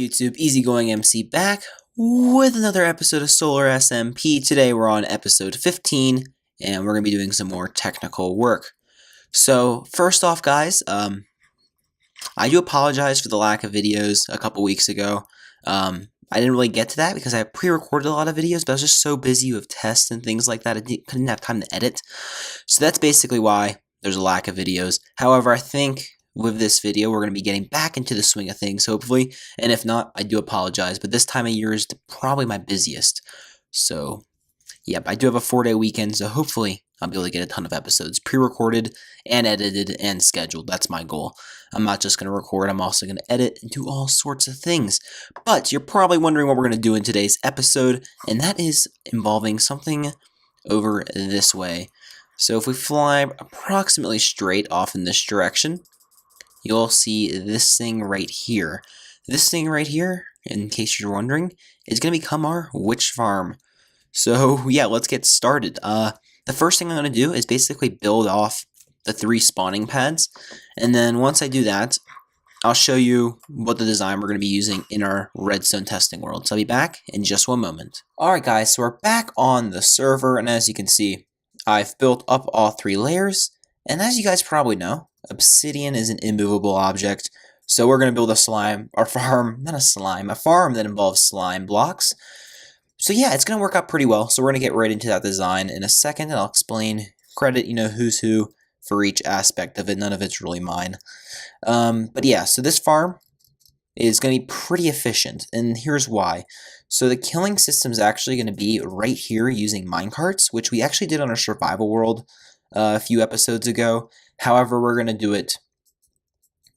YouTube? EasyGoingMC back with another episode of Solar SMP. Today we're on episode 15, and we're going to be doing some more technical work. So, first off, guys, I do apologize for the lack of videos a couple weeks ago. I didn't really get to that because I pre-recorded a lot of videos, but I was just so busy with tests and things like that, I couldn't have time to edit. So that's basically why there's a lack of videos. However, I think with this video, we're going to be getting back into the swing of things, hopefully. And if not, I do apologize, but this time of year is probably my busiest. So, yep, I do have a 4-day weekend, so hopefully I'll be able to get a ton of episodes pre-recorded and edited and scheduled. That's my goal. I'm not just going to record, I'm also going to edit and do all sorts of things. But you're probably wondering what we're going to do in today's episode, and that is involving something over this way. So if we fly approximately straight off in this direction, you'll see this thing right here. This thing right here, in case you're wondering, is going to become our witch farm. So yeah, let's get started. The first thing I'm going to do is basically build off the 3 spawning pads, and then once I do that, I'll show you what the design we're going to be using in our redstone testing world. So I'll be back in just one moment. Alright guys, so we're back on the server, and as you can see, I've built up all 3 layers, and as you guys probably know, obsidian is an immovable object, so we're going to build a farm that involves slime blocks. So yeah, it's going to work out pretty well, so we're going to get right into that design in a second, and I'll explain, who's who for each aspect of it. None of it's really mine. But yeah, so this farm is going to be pretty efficient, and here's why. So the killing system is actually going to be right here using minecarts, which we actually did on our survival world a few episodes ago. However, we're going to do it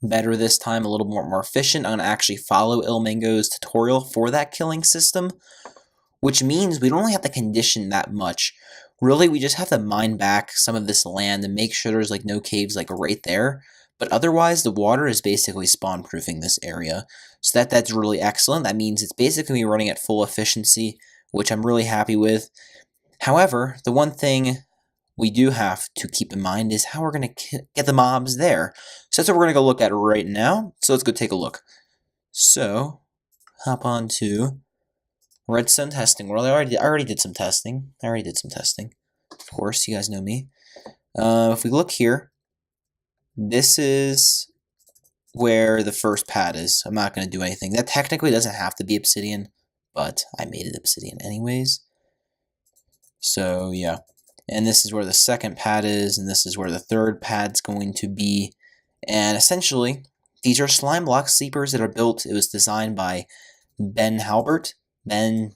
better this time, a little more efficient. I'm going to actually follow Ilmango's tutorial for that killing system, which means we don't really have to condition that much. Really, we just have to mine back some of this land and make sure there's like no caves like right there. But otherwise, the water is basically spawn-proofing this area. So that's really excellent. That means it's basically running at full efficiency, which I'm really happy with. However, the one thing we do have to keep in mind is how we're going to get the mobs there. So that's what we're going to go look at right now. So let's go take a look. So, hop on to Redstone testing world. I already did some testing. Of course, you guys know me. If we look here, this is where the first pad is. I'm not going to do anything. That technically doesn't have to be obsidian, but I made it obsidian anyways. So yeah. And this is where the second pad is, and this is where the third pad's going to be. And essentially, these are slime block sleepers that are built. It was designed by Ben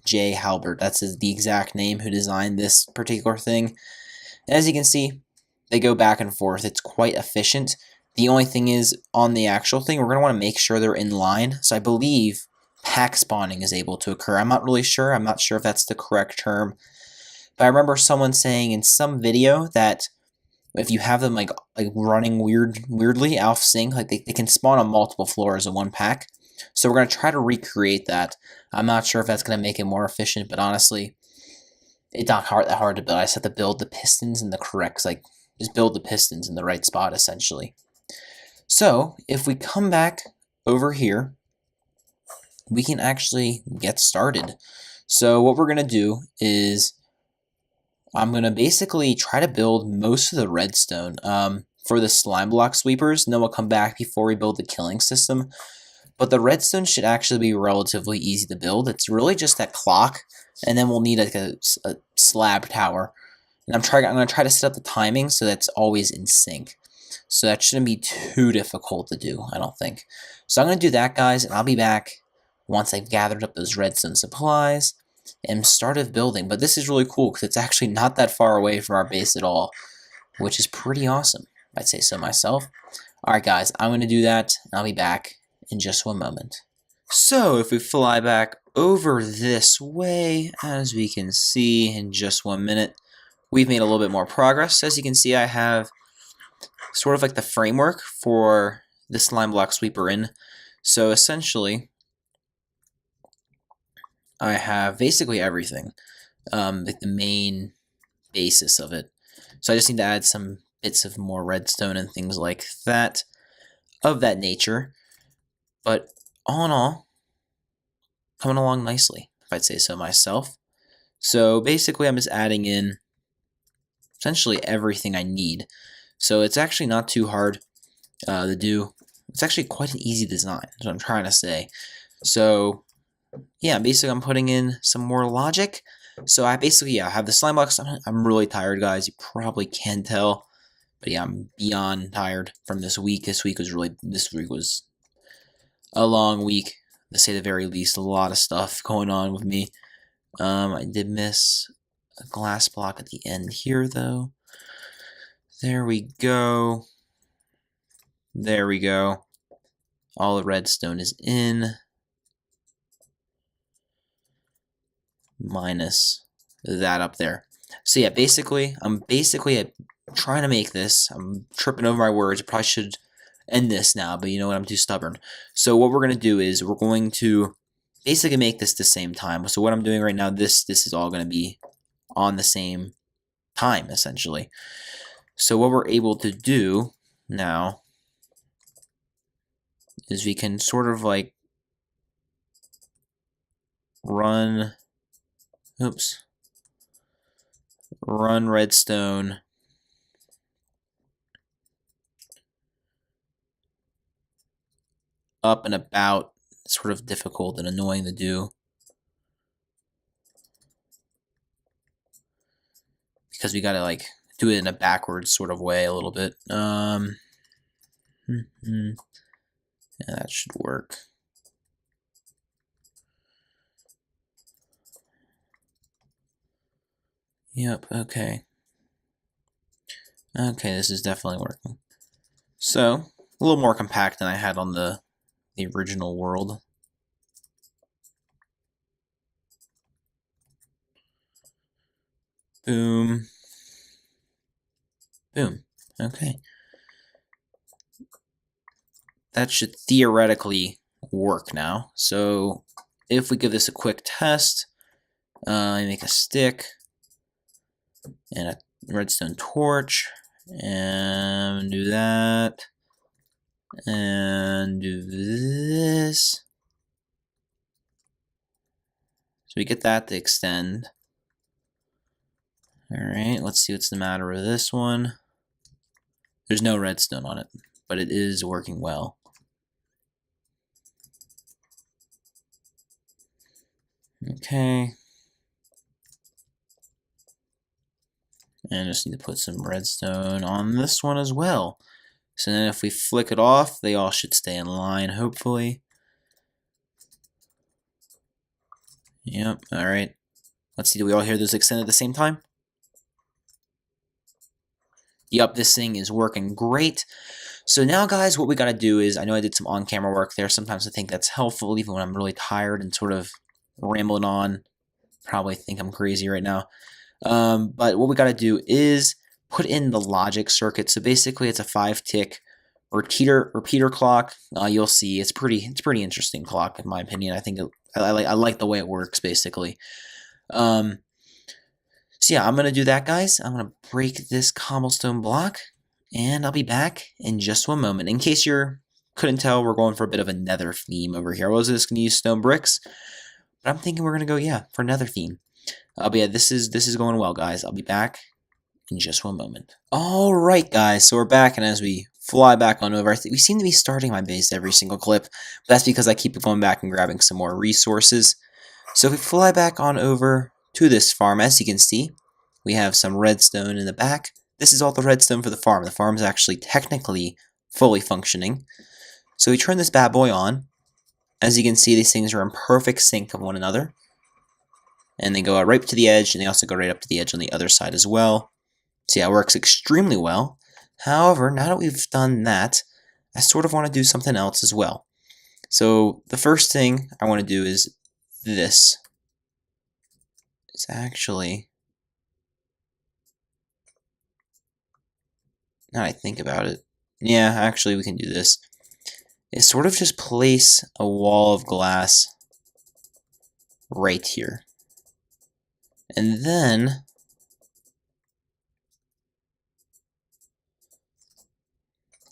J. Halbert. That's the exact name who designed this particular thing. And as you can see, they go back and forth. It's quite efficient. The only thing is, on the actual thing, we're going to want to make sure they're in line. So I believe pack spawning is able to occur. I'm not really sure. I'm not sure if that's the correct term. But I remember someone saying in some video that if you have them like running weirdly off sync, like they can spawn on multiple floors in one pack. So we're going to try to recreate that. I'm not sure if that's going to make it more efficient, but honestly, it's not that hard to build. I just have to build the pistons in the correct, just build the pistons in the right spot, essentially. So if we come back over here, we can actually get started. So what we're going to do is I'm going to basically try to build most of the redstone for the slime block sweepers, and then we'll come back before we build the killing system. But the redstone should actually be relatively easy to build. It's really just that clock, and then we'll need like a slab tower. And I'm going to try to set up the timing so that's always in sync. So that shouldn't be too difficult to do, I don't think. So I'm going to do that, guys, and I'll be back once I've gathered up those redstone supplies and started building. But this is really cool because it's actually not that far away from our base at all, which is pretty awesome. I'd say so myself. Alright guys, I'm going to do that, and I'll be back in just one moment. So if we fly back over this way, as we can see in just 1 minute, we've made a little bit more progress. As you can see, I have sort of like the framework for the slime block sweeper in. So essentially, I have basically everything, like the main basis of it. So I just need to add some bits of more redstone and things like that, of that nature. But all in all, coming along nicely, if I'd say so myself. So basically I'm just adding in essentially everything I need. So it's actually not too hard to do. It's actually quite an easy design, is what I'm trying to say. So yeah, basically I'm putting in some more logic. So I basically, I have the slime blocks. I'm really tired, guys. You probably can tell. But yeah, I'm beyond tired from this week. This week was a long week, to say the very least. A lot of stuff going on with me. I did miss a glass block at the end here, though. There we go. There we go. All the redstone is in. Minus that up there. So yeah, basically, I'm trying to make this. I'm tripping over my words. I probably should end this now, but you know what? I'm too stubborn. So what we're going to do is we're going to basically make this the same time. So what I'm doing right now, this is all going to be on the same time, essentially. So what we're able to do now is we can sort of like run redstone up and about. It's sort of difficult and annoying to do because we gotta like do it in a backwards sort of way a little bit. Yeah, that should work. Yep, okay. Okay, this is definitely working. So, a little more compact than I had on the original world. Boom. Boom. Okay. That should theoretically work now. So, if we give this a quick test, I make a stick and a redstone torch, and do that, and do this. So we get that to extend. Alright, let's see what's the matter with this one. There's no redstone on it, but it is working well. Okay. And just need to put some redstone on this one as well. So then if we flick it off, they all should stay in line, hopefully. Yep, alright. Let's see, do we all hear those extend at the same time? Yep, this thing is working great. So now, guys, what we gotta do is, I know I did some on-camera work there. Sometimes I think that's helpful, even when I'm really tired and sort of rambling on. Probably think I'm crazy right now. But what we got to do is put in the logic circuit. So basically, it's a 5-tick repeater clock. You'll see it's pretty interesting clock in my opinion. I think I like the way it works basically. So yeah, I'm gonna do that, guys. I'm gonna break this cobblestone block, and I'll be back in just one moment. In case you couldn't tell, we're going for a bit of a nether theme over here. I was just gonna use stone bricks, but I'm thinking we're gonna go for nether theme. But yeah, this is going well, guys. I'll be back in just one moment. Alright, guys, so we're back, and as we fly back on over, we seem to be starting my base every single clip. But that's because I keep going back and grabbing some more resources. So if we fly back on over to this farm, as you can see, we have some redstone in the back. This is all the redstone for the farm. The farm is actually technically fully functioning. So we turn this bad boy on. As you can see, these things are in perfect sync of one another. And they go out right to the edge, and they also go right up to the edge on the other side as well. So yeah, it works extremely well. However, now that we've done that, I sort of want to do something else as well. So the first thing I want to do is this. It's actually, now I think about it, yeah, actually we can do this. Is sort of just place a wall of glass right here. And then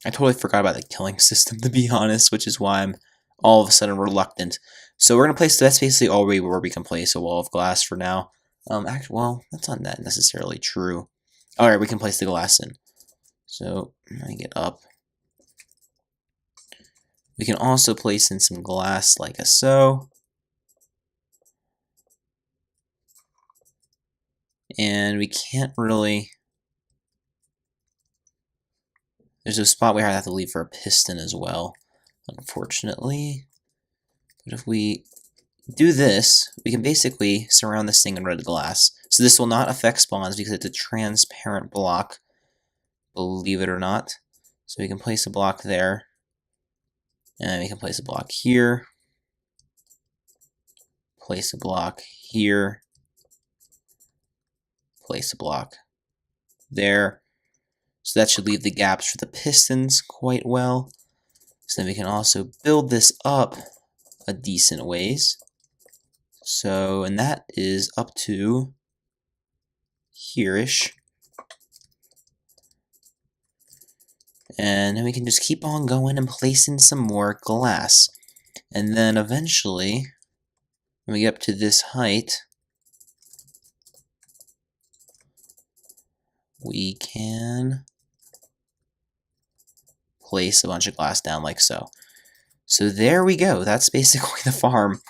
I totally forgot about the killing system, to be honest, which is why I'm all of a sudden reluctant. So we're going to place, that's basically all where we can place a wall of glass for now. Actually, well, that's not that necessarily true. Alright, we can place the glass in. So, let me get up. We can also place in some glass like so. And we can't really... There's a spot where I have to leave for a piston as well, unfortunately. But if we do this, we can basically surround this thing in red glass. So this will not affect spawns because it's a transparent block, believe it or not. So we can place a block there, and we can place a block here, place a block here, place a block there. So that should leave the gaps for the pistons quite well. So then we can also build this up a decent ways. So, and that is up to here-ish. And then we can just keep on going and placing some more glass. And then eventually, when we get up to this height, we can place a bunch of glass down like so. So there we go. That's basically the farm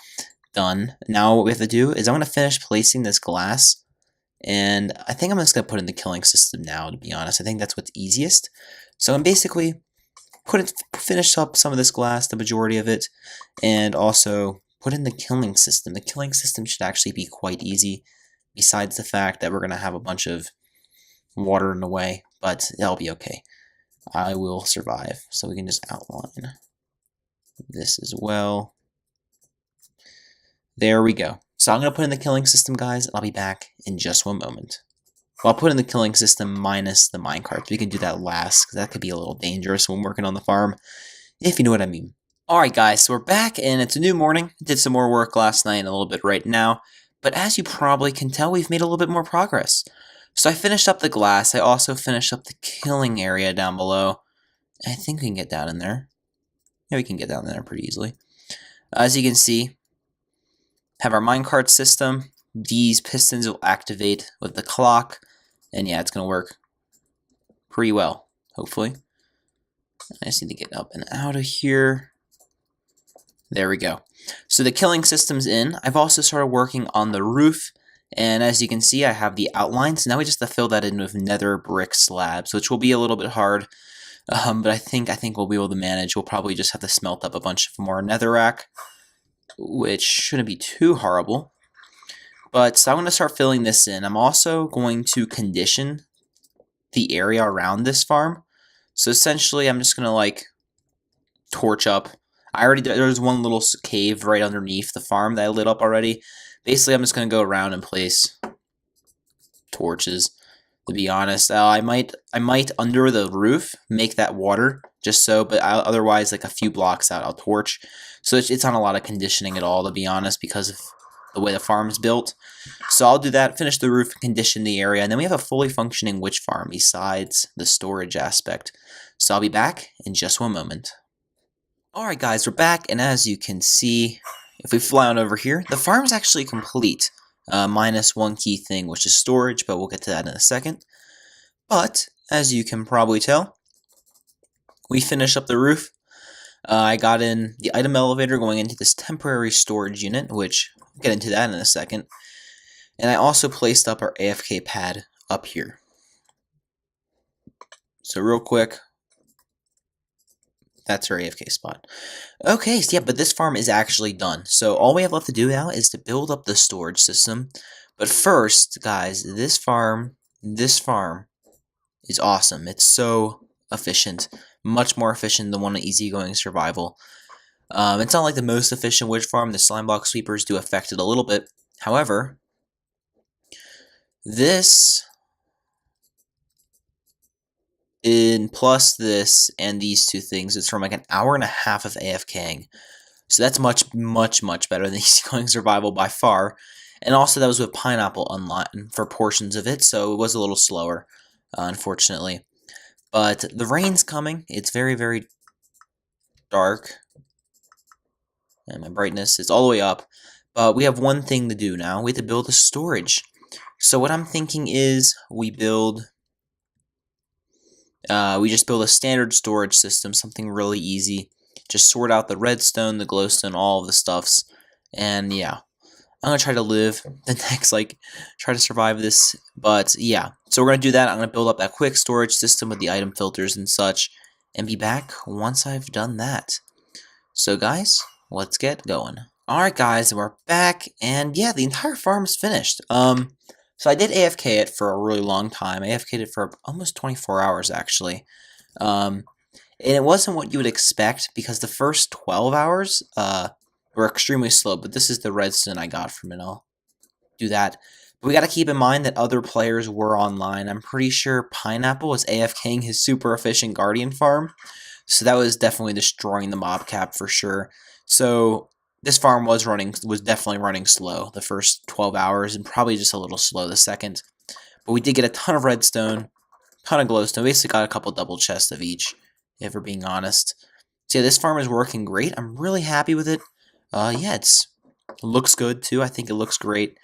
done. Now what we have to do is I'm going to finish placing this glass, and I think I'm just going to put in the killing system now, to be honest. I think that's what's easiest. So I'm basically finish up some of this glass, the majority of it, and also put in the killing system. The killing system should actually be quite easy, besides the fact that we're going to have a bunch of water in the way, but that'll be okay. I will survive. So we can just outline this as well. There we go. So I'm going to put in the killing system, guys, and I'll be back in just one moment. Well, I'll put in the killing system minus the minecarts. We can do that last, because that could be a little dangerous when working on the farm, if you know what I mean. Alright guys, so we're back, and it's a new morning. Did some more work last night and a little bit right now, but as you probably can tell, we've made a little bit more progress. So I finished up the glass. I also finished up the killing area down below. I think we can get down in there. Yeah, we can get down there pretty easily. As you can see, have our minecart system. These pistons will activate with the clock, and yeah, it's going to work pretty well, hopefully. I just need to get up and out of here. There we go. So the killing system's in. I've also started working on the roof, and as you can see, I have the outlines. Now we just have to fill that in with nether brick slabs, which will be a little bit hard, but I think we'll be able to manage. We'll probably just have to smelt up a bunch of more netherrack, which shouldn't be too horrible. But so I'm going to start filling this in. I'm also going to condition the area around this farm. So essentially, I'm just going to like torch up. There's one little cave right underneath the farm that I lit up already. Basically, I'm just going to go around and place torches, to be honest. I might under the roof make that water, just so, but otherwise, like a few blocks out, I'll torch. So it's not a lot of conditioning at all, to be honest, because of the way the farm is built. So I'll do that, finish the roof, condition the area, and then we have a fully functioning witch farm besides the storage aspect. So I'll be back in just one moment. Alright guys, we're back, and as you can see, if we fly on over here, the farm is actually complete, minus one key thing, which is storage, but we'll get to that in a second. But, as you can probably tell, we finished up the roof. I got in the item elevator going into this temporary storage unit, which we'll get into that in a second. And I also placed up our AFK pad up here. So real quick, that's our AFK spot. Okay, so yeah, but this farm is actually done. So all we have left to do now is to build up the storage system. But first, guys, this farm is awesome. It's so efficient. Much more efficient than one of EasyGoing Survival. It's not like the most efficient witch farm. The slime block sweepers do affect it a little bit. However, this, plus this and these two things, it's from like an hour and a half of AFKing. So that's much better than EasyGoing Survival by far. And also that was with Pineapple Online for portions of it, so it was a little slower, unfortunately. But the rain's coming. It's very, very dark. And my brightness is all the way up. But we have one thing to do now. We have to build a storage. So what I'm thinking is we just build a standard storage system, something really easy. Just sort out the redstone, the glowstone, all of the stuffs. And yeah, I'm going to try to live the next, try to survive this. But yeah, so we're going to do that. I'm going to build up that quick storage system with the item filters and such. And be back once I've done that. So guys, let's get going. Alright guys, we're back, and yeah, the entire farm is finished. So I did AFK it for a really long time. I AFK'd it for almost 24 hours, actually. And it wasn't what you would expect, because the first 12 hours, were extremely slow, but this is the redstone I got from it. I'll do that. But we gotta keep in mind that other players were online. I'm pretty sure Pineapple was AFKing his super efficient Guardian farm, so that was definitely destroying the mob cap for sure. So this farm was definitely running slow the first 12 hours, and probably just a little slow the second. But we did get a ton of redstone, ton of glowstone. Basically got a couple double chests of each, if we're being honest. So yeah, this farm is working great. I'm really happy with it. Yeah, it looks good too. I think it looks great.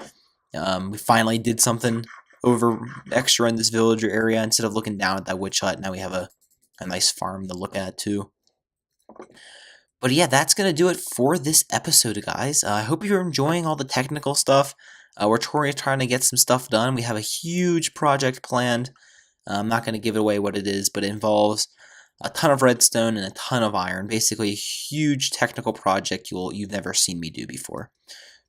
We finally did something over extra in this villager area. Instead of looking down at that witch hut, now we have a nice farm to look at too. But yeah, that's going to do it for this episode, guys. I hope you're enjoying all the technical stuff. We're trying to get some stuff done. We have a huge project planned. I'm not going to give away what it is, but it involves a ton of redstone and a ton of iron. Basically, a huge technical project you've never seen me do before.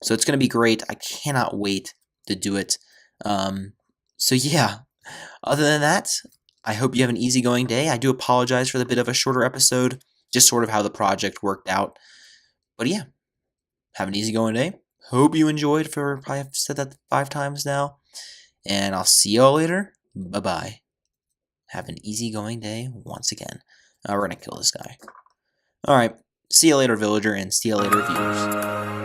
So it's going to be great. I cannot wait to do it. So yeah, other than that, I hope you have an easygoing day. I do apologize for the bit of a shorter episode, just sort of how the project worked out. But yeah, have an easygoing day. Hope you enjoyed probably I've said that 5 times now. And I'll see y'all later. Bye-bye. Have an easygoing day once again. We're going to kill this guy. Alright, see you later, villager, and see you later, viewers.